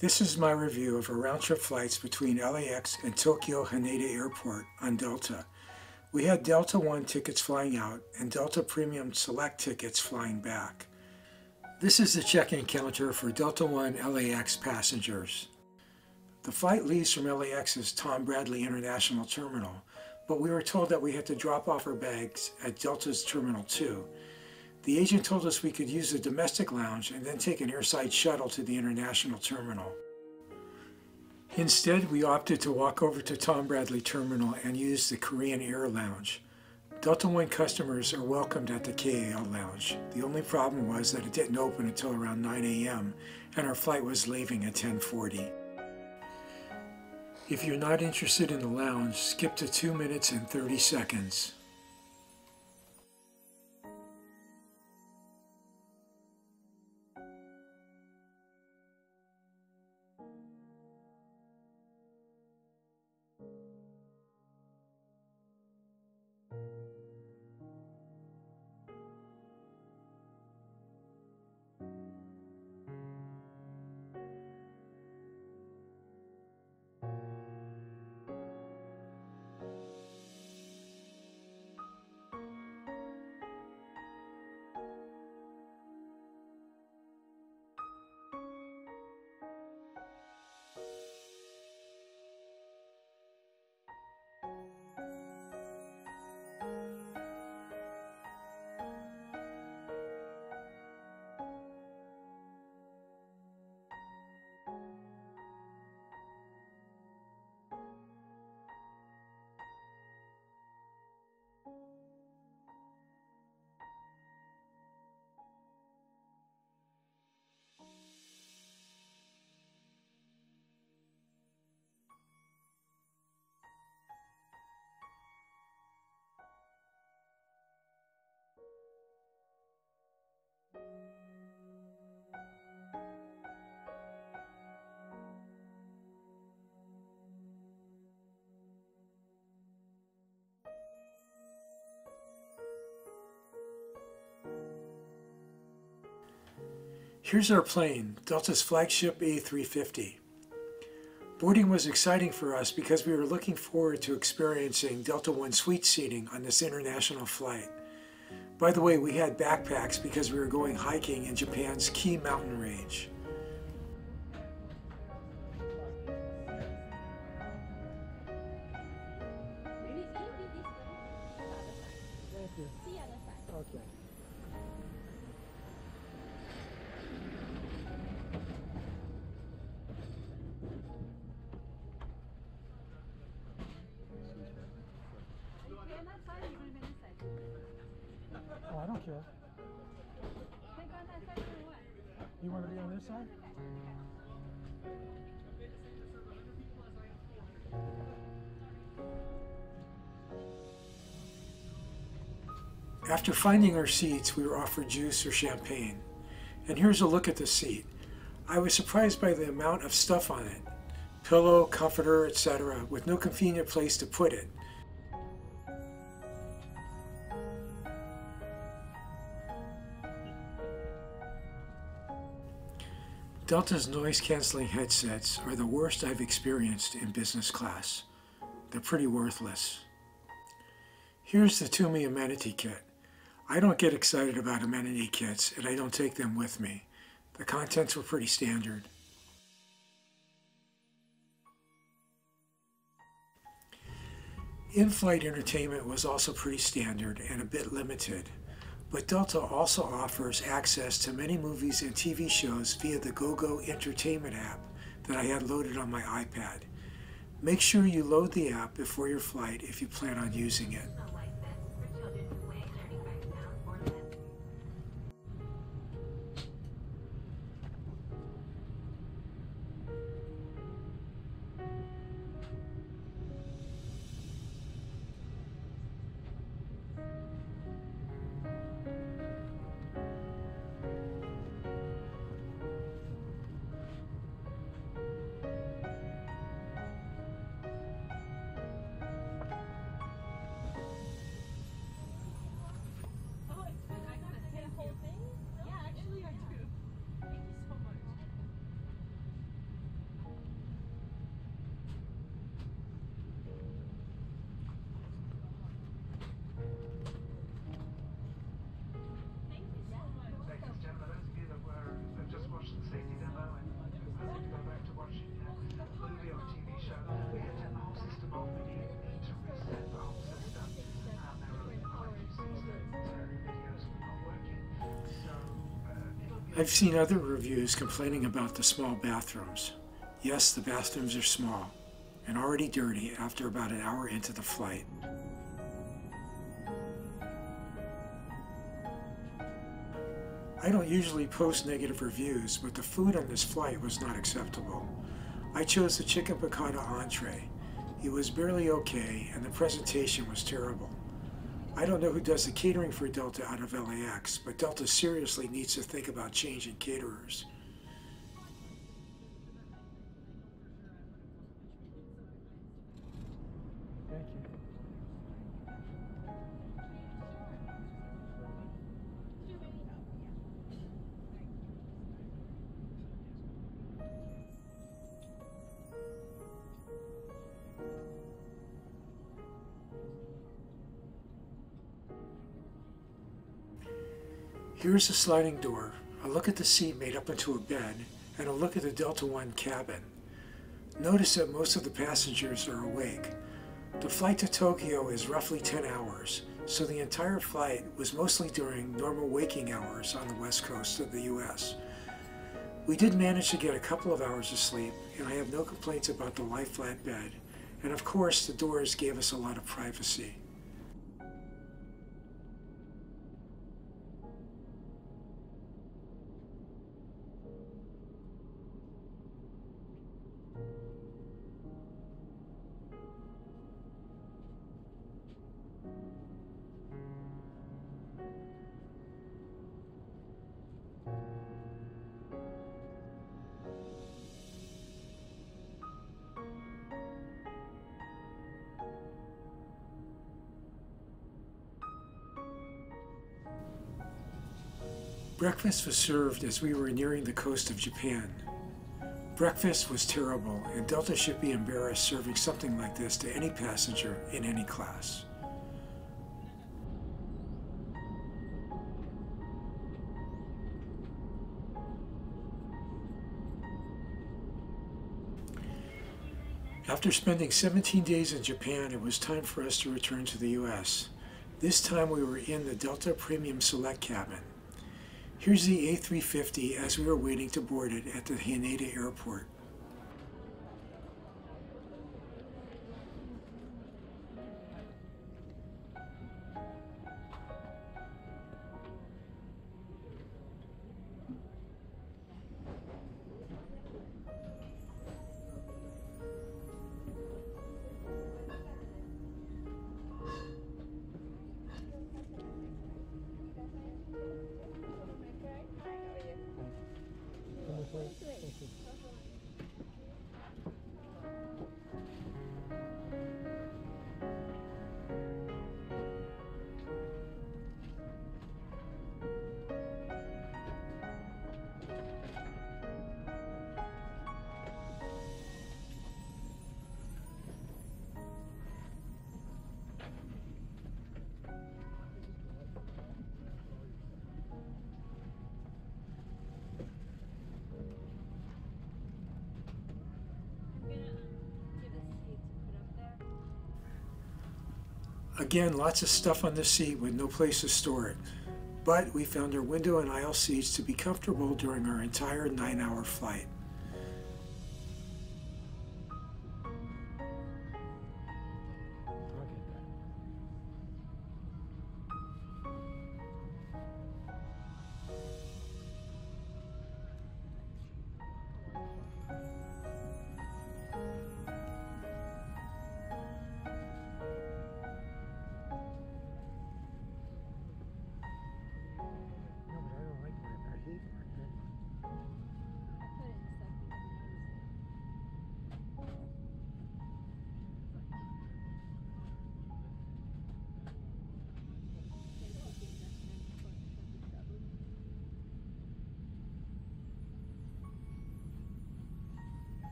This is my review of our round-trip flights between LAX and Tokyo Haneda Airport on Delta. We had Delta One tickets flying out and Delta Premium Select tickets flying back. This is the check-in counter for Delta One LAX passengers. The flight leaves from LAX's Tom Bradley International Terminal, but we were told that we had to drop off our bags at Delta's Terminal 2. The agent told us we could use the domestic lounge and then take an airside shuttle to the international terminal. Instead, we opted to walk over to Tom Bradley Terminal and use the Korean Air Lounge. Delta One customers are welcomed at the KAL Lounge. The only problem was that it didn't open until around 9 a.m. and our flight was leaving at 10:40. If you're not interested in the lounge, skip to 2 minutes and 30 seconds. Here's our plane, Delta's flagship A350. Boarding was exciting for us because we were looking forward to experiencing Delta One suite seating on this international flight. By the way, we had backpacks because we were going hiking in Japan's Key mountain range. Okay. Oh, I don't care. You want to be on this side? After finding our seats, we were offered juice or champagne. And here's a look at the seat. I was surprised by the amount of stuff on it. Pillow, comforter, etc., with no convenient place to put it. Delta's noise-canceling headsets are the worst I've experienced in business class. They're pretty worthless. Here's the Tumi amenity kit. I don't get excited about amenity kits, and I don't take them with me. The contents were pretty standard. In-flight entertainment was also pretty standard and a bit limited. But Delta also offers access to many movies and TV shows via the GoGo Entertainment app that I had loaded on my iPad. Make sure you load the app before your flight if you plan on using it. I've seen other reviews complaining about the small bathrooms. Yes, the bathrooms are small and already dirty after about an hour into the flight. I don't usually post negative reviews, but the food on this flight was not acceptable. I chose the chicken piccata entree. It was barely okay, and the presentation was terrible. I don't know who does the catering for Delta out of LAX, but Delta seriously needs to think about changing caterers. Thank you. Here's a sliding door, a look at the seat made up into a bed, and a look at the Delta One cabin. Notice that most of the passengers are awake. The flight to Tokyo is roughly 10 hours, so the entire flight was mostly during normal waking hours on the west coast of the US. We did manage to get a couple of hours of sleep, and I have no complaints about the lie-flat bed, and of course the doors gave us a lot of privacy. Breakfast was served as we were nearing the coast of Japan. Breakfast was terrible, and Delta should be embarrassed serving something like this to any passenger in any class. After spending 17 days in Japan, it was time for us to return to the US. This time we were in the Delta Premium Select cabin. Here's the A350 as we were waiting to board it at the Haneda airport. Again, lots of stuff on the seat with no place to store it. But we found our window and aisle seats to be comfortable during our entire 9-hour flight.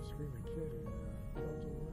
Screaming kid in Delta One.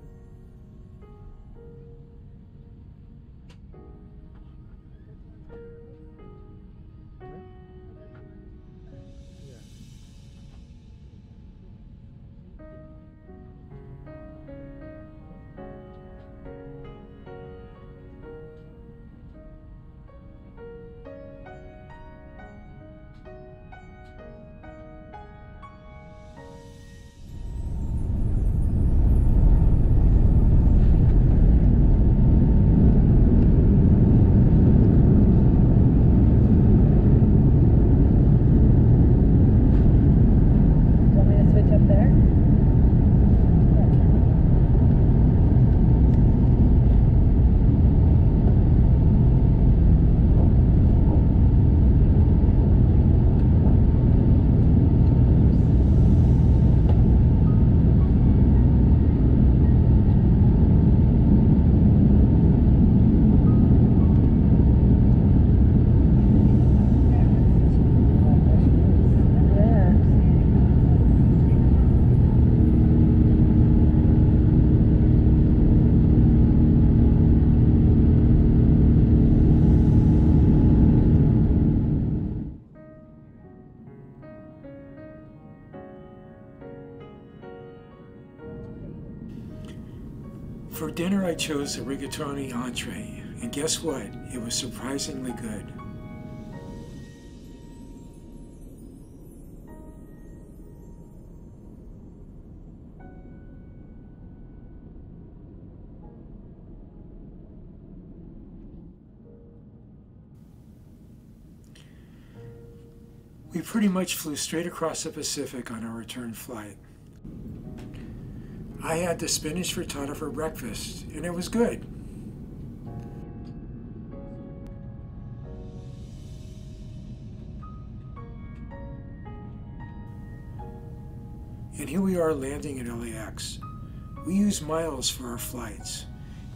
For dinner I chose the rigatoni entree, and guess what? It was surprisingly good. We pretty much flew straight across the Pacific on our return flight. I had the spinach frittata for breakfast, and it was good. And here we are landing at LAX. We use miles for our flights.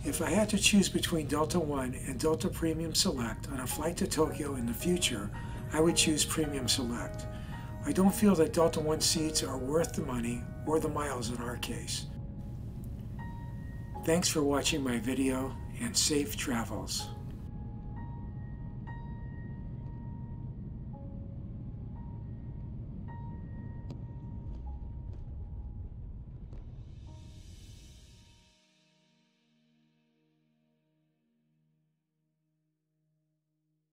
If I had to choose between Delta One and Delta Premium Select on a flight to Tokyo in the future, I would choose Premium Select. I don't feel that Delta One seats are worth the money or the miles in our case. Thanks for watching my video, and safe travels.